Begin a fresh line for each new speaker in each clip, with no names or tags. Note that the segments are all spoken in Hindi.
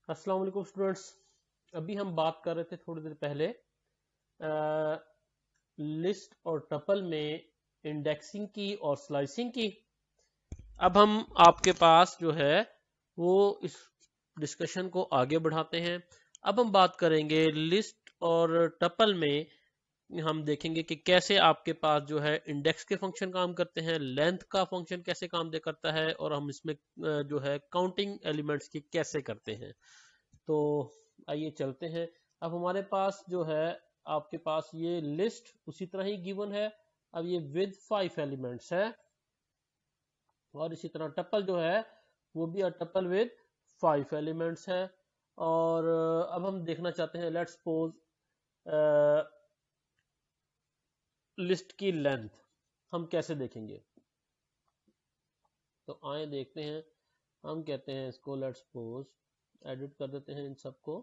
अस्सलाम वालेकुम स्टूडेंट्स। अभी हम बात कर रहे थे थोड़ी देर पहले लिस्ट और टपल में इंडेक्सिंग की और स्लाइसिंग की। अब हम आपके पास जो है वो इस डिस्कशन को आगे बढ़ाते हैं। अब हम बात करेंगे लिस्ट और टपल में। हम देखेंगे कि कैसे आपके पास जो है इंडेक्स के फंक्शन काम करते हैं, लेंथ का फंक्शन कैसे काम दे करता है, और हम इसमें जो है काउंटिंग एलिमेंट्स की कैसे करते हैं। तो आइए चलते हैं। अब हमारे पास जो है आपके पास ये लिस्ट उसी तरह ही गिवन है। अब ये विद 5 एलिमेंट्स है, और इसी तरह टपल जो है वो भी टपल विद 5 एलिमेंट्स है। और अब हम देखना चाहते हैं, लेट्स सपोज लिस्ट की लेंथ हम कैसे देखेंगे। तो आए देखते हैं। हम कहते हैं इसको, लेट्स सपोज एडिट कर देते हैं इन सबको।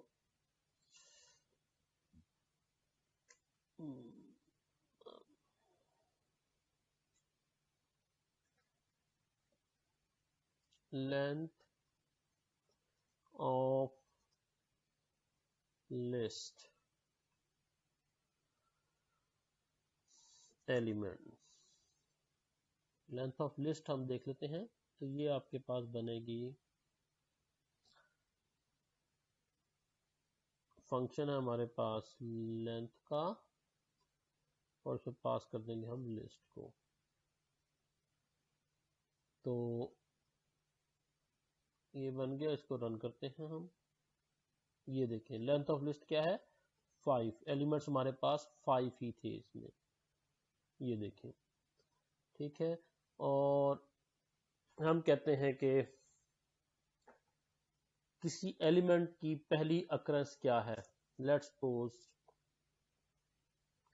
Length of list element, length of list हम देख लेते हैं। तो ये आपके पास बनेगी, फंक्शन है हमारे पास लेंथ का, और फिर पास कर देंगे हम लिस्ट को। तो ये बन गया, इसको रन करते हैं हम। ये देखें लेंथ ऑफ लिस्ट क्या है, 5 एलिमेंट्स हमारे पास 5 ही थे इसमें। ये देखें, ठीक है। और हम कहते हैं कि किसी एलिमेंट की पहली अक्रंस क्या है। लेट्स सपोज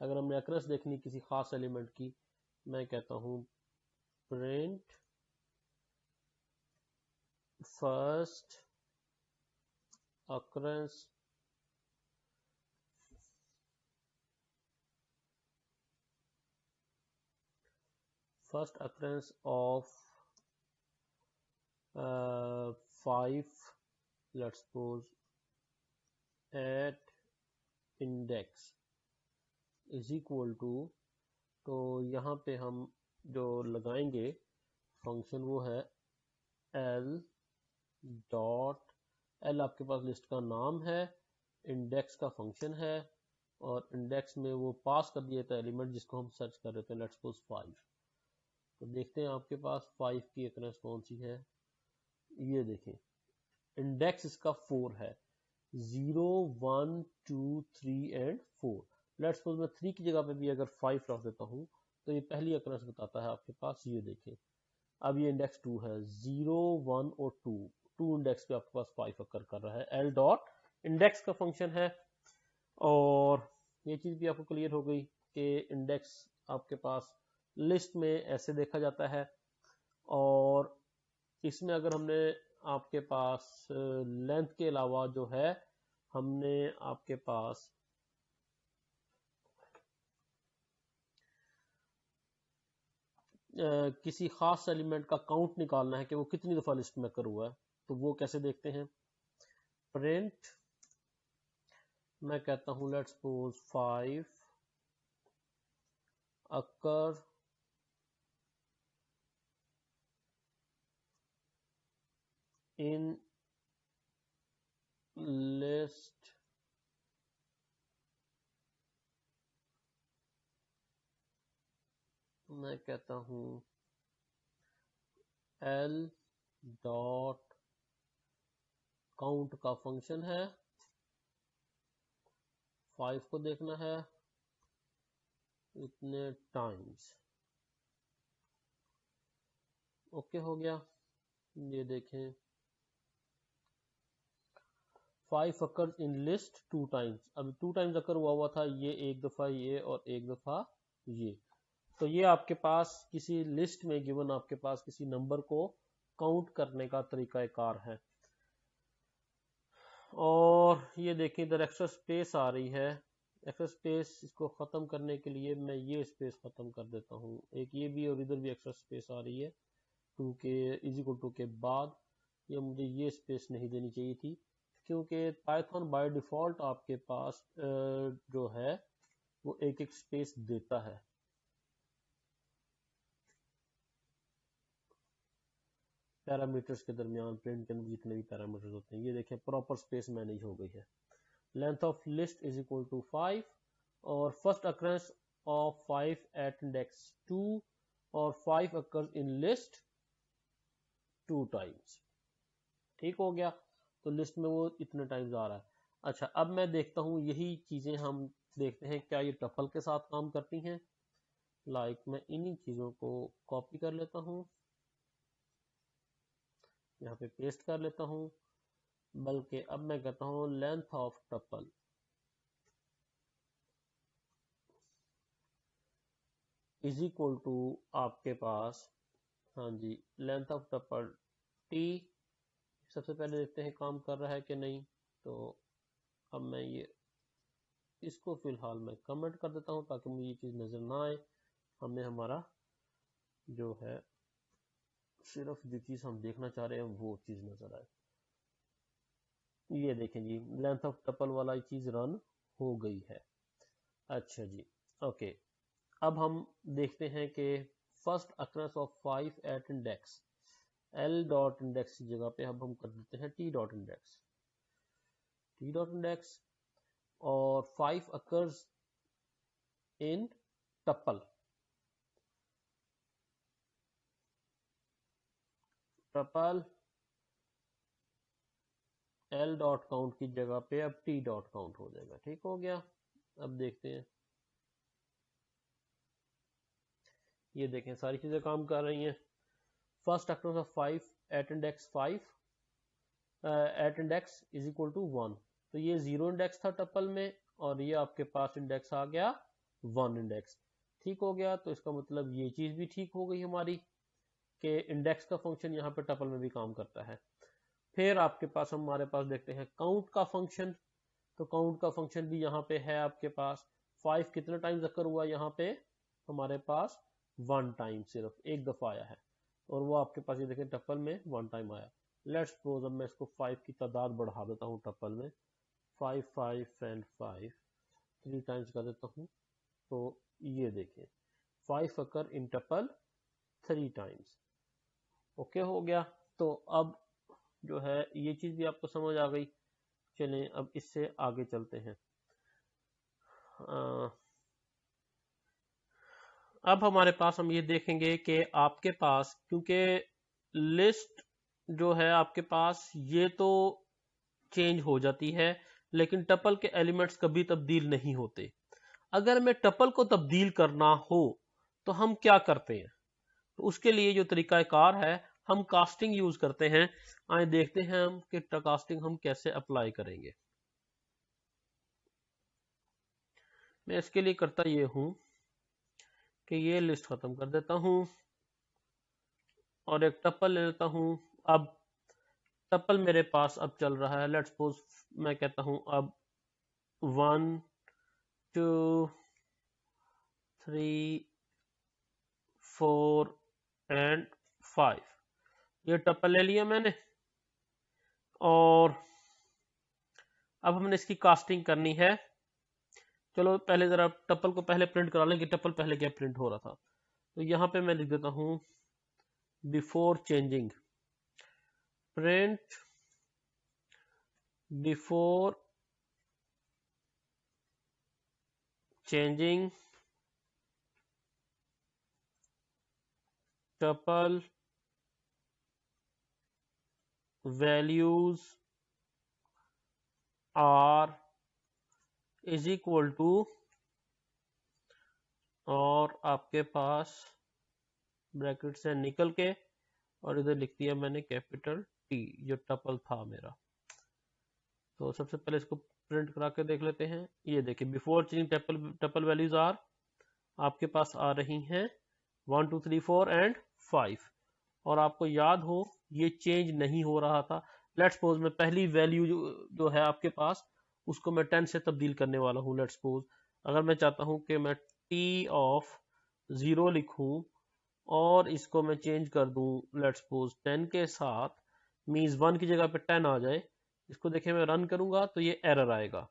अगर हमने अक्रंस देखनी किसी खास एलिमेंट की, मैं कहता हूं print first occurrence of 5, let's suppose at index is equal to. तो यहाँ पे हम जो लगाएंगे फंक्शन वो है एल डॉट, एल आपके पास लिस्ट का नाम है, इंडेक्स का फंक्शन है, और इंडेक्स में वो पास कर दिया था एलिमेंट जिसको हम सर्च कर रहे थे, लेट्स सपोज 5। तो देखते हैं आपके पास 5 की अक्रंस कौन सी है। ये देखें इंडेक्स इसका 4 है, 0 1 2 3 एंड 4। लेट्स सपोज मैं 3 की जगह पे भी अगर 5 रख देता हूँ तो ये पहली अक्रंस बताता है आपके पास। ये देखें अब ये इंडेक्स 2 है, 0 1 और 2 इंडेक्स पे आपके पास 5 अकर कर रहा है। एल डॉट इंडेक्स का फंक्शन है। और ये चीज भी आपको क्लियर हो गई कि इंडेक्स आपके पास लिस्ट में ऐसे देखा जाता है। और इसमें अगर हमने आपके पास लेंथ के अलावा जो है हमने आपके पास किसी खास एलिमेंट का काउंट निकालना है कि वो कितनी दफा लिस्ट में अकर हुआ है, तो वो कैसे देखते हैं। प्रिंट, मैं कहता हूं let's suppose 5 occur in list मैं कहता हूं एल डॉट काउंट का फंक्शन है, 5 को देखना है इतने टाइम्स। ओके हो गया। ये देखें 5 अकर इन लिस्ट 2 टाइम्स, अब 2 टाइम्स अकर हुआ था, ये एक दफा ये और एक दफा ये। तो ये आपके पास किसी लिस्ट में गिवन आपके पास किसी नंबर को काउंट करने का तरीकाकार है। और ये देखिए इधर एक्स्ट्रा स्पेस आ रही है। एक्स्ट्रा स्पेस इसको खत्म करने के लिए मैं ये स्पेस खत्म कर देता हूँ, एक ये भी और इधर भी एक्स्ट्रा स्पेस आ रही है 2 के इज इक्वल टू के बाद। ये मुझे ये स्पेस नहीं देनी चाहिए थी क्योंकि पाइथन बाय डिफॉल्ट आपके पास जो है वो एक एक स्पेस देता है। पैरामीटर्स के दरमियान प्रिंट के अंदर जितने भी पैरामीटर्स होते हैं, ये देखें प्रॉपर स्पेस मैनेज हो गई है। Length of list is equal to 5 और first occurrence of 5 at index 2 और 5 अकर्स इन लिस्ट 2 टाइम्स। ठीक हो गया, तो लिस्ट में वो इतने टाइम्स आ रहा है। अच्छा, अब मैं देखता हूँ यही चीजें हम देखते हैं क्या ये टपल के साथ काम करती हैं। लाइक मैं इन्हीं चीजों को कॉपी कर लेता हूँ, यहाँ पे पेस्ट कर लेता हूँ, बल्कि अब मैं कहता हूँ length of tuple is equal to आपके पास, हाँ जी, लेंथ ऑफ टपल टी। सबसे पहले देखते हैं काम कर रहा है कि नहीं। तो अब मैं ये इसको फिलहाल मैं कमेंट कर देता हूँ ताकि मुझे ये चीज़ नज़र ना आए, हमें हमारा जो है सिर्फ जो चीज़ हम देखना चाह रहे हैं वो चीज़ नज़र आए। ये देखें जी, लेंथ ऑफ टपल वाला चीज़ रन हो गई है। अच्छा जी, ओके। अब हम देखते हैं कि first occurrence of 5 at index L dot index की जगह पे अब हम कर देते हैं टी डॉट इंडेक्स और 5 occurs in tuple L dot count की जगह पे अब टी डॉट काउंट हो जाएगा। ठीक हो गया, अब देखते हैं, ये देखें सारी चीजें काम कर रही हैं। First occurrence of 5 at index 5 at index is equal to 1, तो ये 0 इंडेक्स था टपल में और ये आपके पास इंडेक्स आ गया 1 इंडेक्स। ठीक हो गया, तो इसका मतलब ये चीज भी ठीक हो गई हमारी कि इंडेक्स का फंक्शन यहाँ पे टपल में भी काम करता है। फिर आपके पास हमारे पास देखते हैं काउंट का फंक्शन, तो काउंट का फंक्शन भी यहाँ पे है आपके पास। 5 कितने टाइम्स अकर हुआ यहाँ पे हमारे पास 1 टाइम, सिर्फ एक दफा आया है और वो आपके पास ये देखें टपल में 1 टाइम आया। लेट्स सपोज अब मैं इसको 5 की तादाद बढ़ा देता हूँ टपल में, 5 5 एंड 5 3 टाइम्स कर देता हूँ, तो ये देखें 5 अकर इन टपल 3 टाइम्स। ओके हो गया, तो अब जो है ये चीज भी आपको समझ आ गई। चलें अब इससे आगे चलते हैं। अब हमारे पास हम ये देखेंगे कि आपके पास क्योंकि लिस्ट जो है आपके पास ये तो चेंज हो जाती है लेकिन टपल के एलिमेंट्स कभी तब्दील नहीं होते। अगर मैं टपल को तब्दील करना हो तो हम क्या करते हैं, तो उसके लिए जो तरीकाकार है हम कास्टिंग यूज करते हैं। आए देखते हैं हम कि कास्टिंग हम कैसे अप्लाई करेंगे। मैं इसके लिए करता ये हूं कि ये लिस्ट खत्म कर देता हूं और एक टपल ले लेता हूं। अब टपल मेरे पास अब चल रहा है, लेट्स सपोज मैं कहता हूं अब 1 2 3 4 एंड 5, ये टपल ले लिया मैंने और अब हमने इसकी कास्टिंग करनी है। चलो पहले जरा टपल को पहले प्रिंट करा लें कि टपल पहले क्या प्रिंट हो रहा था। तो यहां पे मैं लिख देता हूं before changing, print before changing tuple values are is equal to, और आपके पास ब्रैकेट से निकल के और इधर लिख दिया मैंने कैपिटल टी जो टपल था मेरा। तो सबसे पहले इसको प्रिंट करा के देख लेते हैं। ये देखिए before changing tuple values are आपके पास आ रही हैं 1 2 3 4 एंड 5 और आपको याद हो ये चेंज नहीं हो रहा था। लेट्स सपोज मैं पहली वैल्यू जो है आपके पास उसको मैं 10 से तब्दील करने वाला हूँ। लेट्स सपोज अगर मैं चाहता हूँ कि मैं टी ऑफ 0 लिखूं और इसको मैं चेंज कर दूं लेट्स सपोज 10 के साथ, मींस 1 की जगह पे 10 आ जाए, इसको देखिए मैं रन करूंगा तो ये एरर आएगा,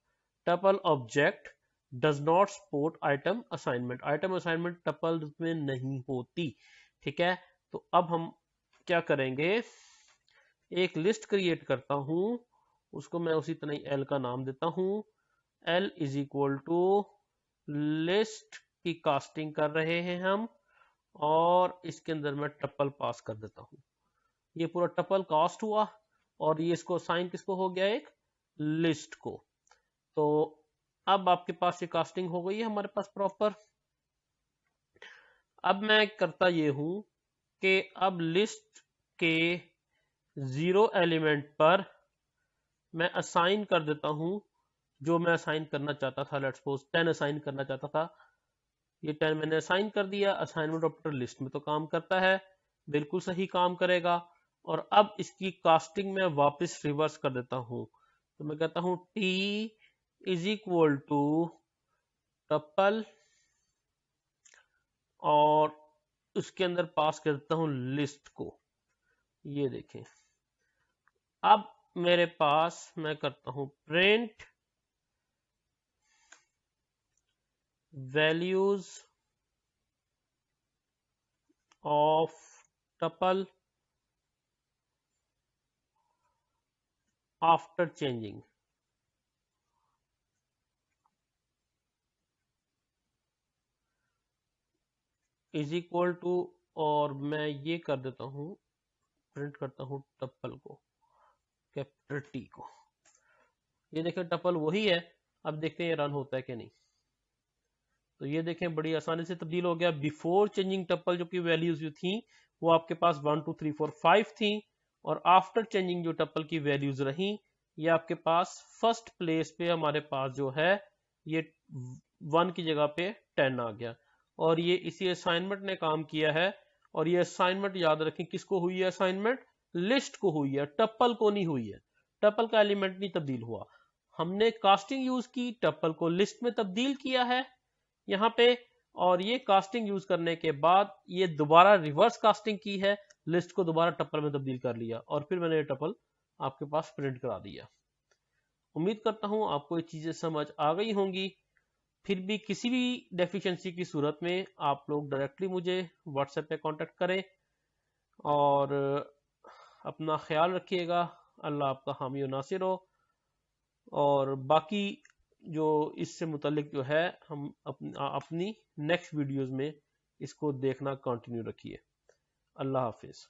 tuple object does not support item assignment, item assignment tuple में नहीं होती। ठीक है, तो अब हम क्या करेंगे, एक लिस्ट क्रिएट करता हूं, उसको मैं उसी तरह एल का नाम देता हूं, L is equal to list की कास्टिंग कर रहे हैं हम, और इसके अंदर मैं टपल पास कर देता हूं। ये पूरा टपल कास्ट हुआ और ये इसको साइन किसको हो गया, एक लिस्ट को। तो अब आपके पास ये कास्टिंग हो गई है हमारे पास प्रॉपर। अब मैं करता ये हूं कि अब लिस्ट के 0 एलिमेंट पर मैं असाइन कर देता हूं जो मैं असाइन करना चाहता था, लेट्स सपोज 10 असाइन करना चाहता था, ये 10 मैंने असाइन कर दिया। असाइनमेंट ऑपरेटर लिस्ट में तो काम करता है, बिल्कुल सही काम करेगा। और अब इसकी कास्टिंग में वापस रिवर्स कर देता हूं, तो मैं कहता हूं T is equal to tuple और उसके अंदर पास कर देता हूं लिस्ट को। ये देखें, अब मेरे पास मैं करता हूं print values of tuple after changing, is equal to, और मैं ये कर देता हूं, प्रिंट करता हूं टपल को, कैपिटल टी को। ये देखें टपल वही है। अब देखते हैं ये रन होता है कि नहीं। तो ये देखें बड़ी आसानी से तब्दील हो गया। बिफोर चेंजिंग टपल जो कि वैल्यूज जो थी वो आपके पास 1 2 3 4 5 थी, और आफ्टर चेंजिंग जो टपल की वैल्यूज रही ये आपके पास फर्स्ट प्लेस पे हमारे पास जो है ये 1 की जगह पे 10 आ गया। और ये इसी असाइनमेंट ने काम किया है। और ये असाइनमेंट याद रखें किसको हुई है, असाइनमेंट लिस्ट को हुई है, टपल को नहीं हुई है। टपल का एलिमेंट नहीं तब्दील हुआ, हमने कास्टिंग यूज की, टपल को लिस्ट में तब्दील किया है यहाँ पे। और ये कास्टिंग यूज करने के बाद ये दोबारा रिवर्स कास्टिंग की है, लिस्ट को दोबारा टपल में तब्दील कर लिया, और फिर मैंने ये टपल आपके पास प्रिंट करा दिया। उम्मीद करता हूं आपको ये चीजें समझ आ गई होंगी। फिर भी किसी भी डेफिशिएंसी की सूरत में आप लोग डायरेक्टली मुझे व्हाट्सएप पे कांटेक्ट करें, और अपना ख्याल रखिएगा। अल्लाह आपका हामी और नासिर हो। और बाकी जो इससे मुतालिक जो है हम अपनी नेक्स्ट वीडियोस में इसको देखना कंटिन्यू रखिए। अल्लाह हाफिज।